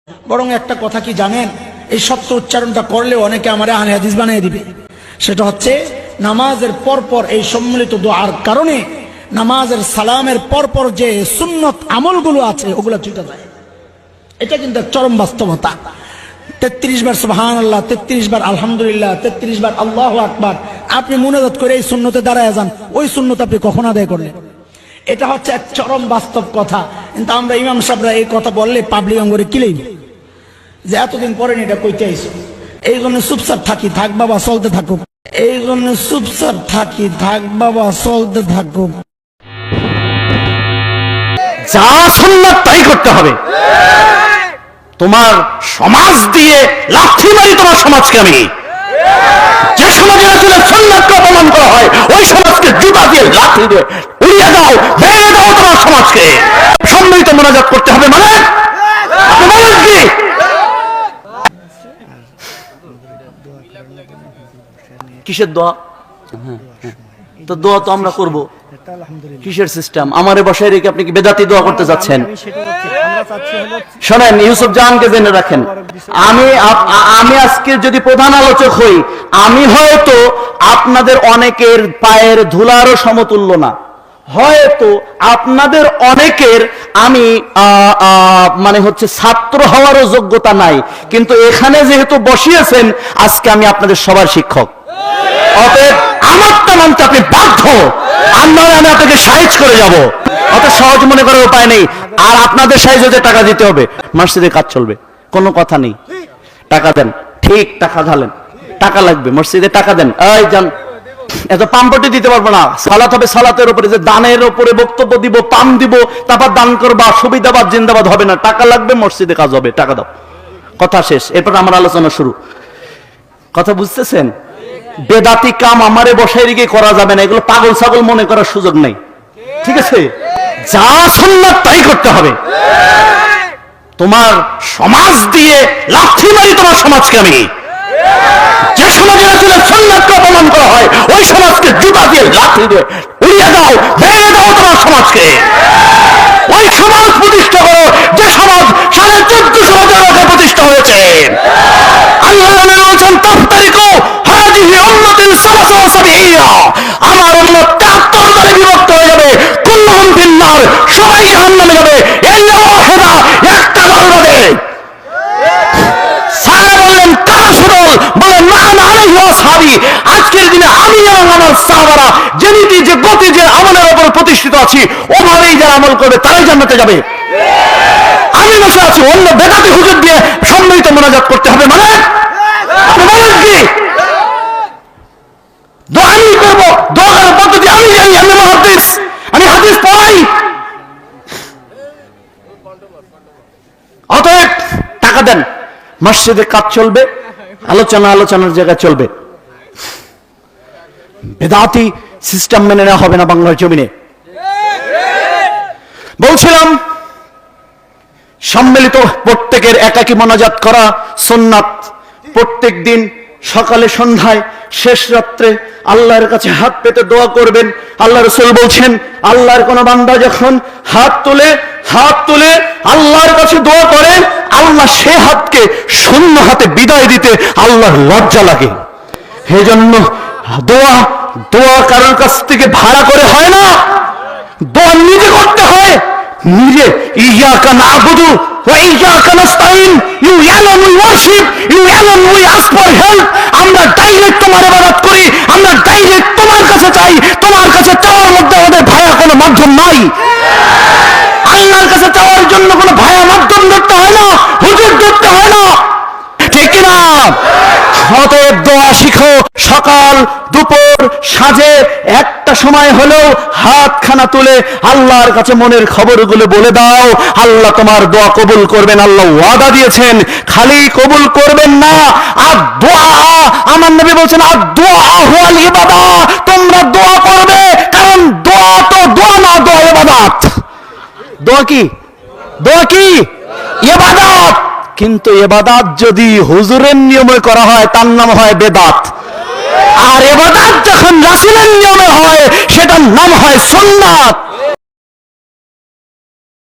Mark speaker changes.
Speaker 1: বরং একটা কথা কি জানেন, এই সত্য উচ্চারণটা করলে অনেকে আমার আহলে হাদিস বানিয়ে দিবে। সেটা হচ্ছে নামাজের পরপর এই সম্মিলিত দোয়ার কারণে নামাজের সালামের পরপর যে সুন্নত আমলগুলো আছে ওগুলো ছুটে যায়। এটা কিন্তু চরম বাস্তবতা। 33 বার সুবহানাল্লাহ, 33 বার আলহামদুলিল্লাহ, 33 বার আল্লাহু আকবার আপনি মুনাজাত করে এই সুন্নতে দাঁড়ায় যান, ওই সুন্নত আপনি কখন আদায় করলেন? এটা হচ্ছে এক চরম বাস্তব কথা। কিন্তু আমরা ইমাম সাহেবরা এই কথা বললে পাবলিক অঙ্গরে কিলেই যে এতদিন পরে এটা কইতে আইছো। এই জন্য চুপচাপ থাকি, থাক বাবা চলতে থাকুক। এই জন্য চুপচাপ থাকি, থাক বাবা চলতে থাকুক।
Speaker 2: যা সুন্নাত তাই করতে হবে। তোমার সমাজ দিয়ে লাথি মারি তোমার সমাজকে আমি। যে সমাজে রাসূলের সুন্নাতকে অপমান করা হয় ওই সমাজকে জুতা দিয়ে লাথি দিয়ে উড়িয়ে দাও, ভেঙে দাও তোমার সমাজকে। সম্মিলিত মোনাজাত করতে হবে মানে আপনি বলেন কি? কিসের দোয়া? তো দোয়া তো আমরা করবো, কিসের সিস্টেম? আমারে বসায় রেখে আপনি কি বেদাতি দোয়া করতে যাচ্ছেন? শোনেন, ইউসুফ জাহানকে জেনে রাখেন, আমি আজকে যদি প্রধান আলোচক হই, আমি হয়তো আপনাদের অনেকের পায়ের ধুলারও সমতুল্য না, হয়তো আপনাদের অনেকের আমি মানে হচ্ছে ছাত্র হওয়ারও যোগ্যতা নাই, কিন্তু এখানে যেহেতু বসিয়েছেন আজকে আমি আপনাদের সবার শিক্ষক। অতএব আমারটা মানতে আপনি বাধ্য, আমরা আমি আপনাকে সাইজ করে যাব। অত সহজ মনে করার উপায় নেই। আর আপনাদের সাইজে টাকা দিতে হবে, মসজিদে কাজ চলবে, কোনো কথা নেই। টাকা দেন, ঠিক টাকা ঢালেন, টাকা লাগবে, মসজিদে টাকা দেন। এই যান, এত পাম্পটি দিতে পারবো না। সালাত হবে সালাতের উপরে, যে দানের উপরে বক্তব্য দিব, পাম দিব, তারপর দান করবা, সুবিধাবাদ জিন্দাবাদ হবে না। টাকা লাগবে, মসজিদে কাজ হবে, টাকা দাও, কথা শেষ। এরপর আমার আলোচনা শুরু। কথা বুঝতেছেন? বেদাতি কাম আমারে বসাই রেখে করা যাবে না, এগুলো পাগল ছাগল মনে করার সুযোগ নেই, ঠিক আছে? যা সুন্নাত তাই করতে হবে। তোমার সমাজ দিয়ে লাথি মারি তোমার সমাজকে আমি। যে সমাজে রাসূলের সুন্নাতকে অপমান করা হয় ওই সমাজকে জুতা দিয়ে লাথি দিয়ে উড়িয়ে দাও, ভেঙে দাও তোমার সমাজকে। ওই সমাজ প্রতিষ্ঠা করো যে সমাজ 1450 বছর আগে প্রতিষ্ঠা হয়েছে। আল্লাহ বলেছেন তাফতারিকু হাদিহি উম্মতুন সালাসা ওয়া সাবঈনা, আমার উম্মত 73 দলে বিভক্ত হয়ে যাবে, কুল্লুহুম ফিন্নার, সবাই জাহান্নামে যাবে, ইল্লা ওয়াহিদা, একটা দল হবে। সাহাবা বললেন কারা সদল? বলেন মান আলাইহি ওয়াসহাবি, আজকের দিনে আমি এবং আমার সাহাবারা যে নীতি যে গতি যে আমলের উপর প্রতিষ্ঠিত আছি ওভাবেই যারা আমল করবে তারাই জান্নাতে যাবে। আমি বসে আছি, অন্য বেদাতি হুজুর দিয়ে সম্মিলিত মোনাজাত করতে হবে মানে আপনি বলেন কি? দোয়া আমি করবো, দোয়ার পদ্ধতি আমি জানি, আমি মুহাদ্দিস, আমি হাদিস পড়াই। অতএব টাকা দেন, মসজিদে কাজ চলবে, আলোচনার জায়গায় চলবে। বেদাতি সিস্টেম মেনে নেওয়া হবে না বাংলার জমিনে। বলছিলাম সম্মিলিত প্রত্যেকের একাকী মোনাজাত করা সুন্নাত। প্রত্যেক দিন সকালে সন্ধ্যায় শেষ রাত্রে আল্লাহর কাছে হাত পেতে দোয়া করবেন। আল্লাহ রাসূল বলছেন আল্লাহর কোন বান্দা যখন হাত তুলে আল্লাহর কাছে দোয়া করে, আল্লাহ সে হাতকে শূন্য হাতে বিদায় দিতে আল্লাহর লজ্জা লাগে। এই জন্য দোয়া কারোর কাছ থেকে ভাড়া করে হয় না, দোয়া নিজে করতে হয়। নিজে ইয়াকা নাবুদু ওয়া ইয়াকা নাস্তাইন, you alone we worship, you alone we ask for help. আমরা ডাইরেক্ট তোমার ইবাদত করি, আমরা ডাইরেক্ট তোমার কাছে চাই। তোমার কাছে চাওয়ার মধ্যে আমাদের ভায়া কোনো মাধ্যম নাই। আল্লাহর কাছে চাওয়ার জন্য কোনো ভায়া মাধ্যম ধরতে হয় না, হুজুর ধরতে হয় না, ঠিক কিনা? অতএব দোয়া শিখো। সকাল দুপুর সাঁঝে একটা সময় হলেও হাতখানা তুলে আল্লাহর কাছে মনের খবরগুলো বলে দাও। আল্লাহ তোমার দোয়া কবুল করবেন, আল্লাহ ওয়াদা দিয়েছেন। খালি কবুল করবেন না, আর দোয়া, আমার নবী বলছেন আর দোয়া হুয়াল ইবাদাহ, তোমরা দোয়া করবে, কারণ দোয়া তো দোয়া না, দোয়া ইবাদত। দোয়া কি? ইবাদত। কিন্তু ইবাদত যদি হুজুরের নিয়মে করা হয় তার নাম হয় বেদাত, আর ইবাদত যখন রাসূলের নিয়মে হয় সেটার নাম হয় সুন্নাত।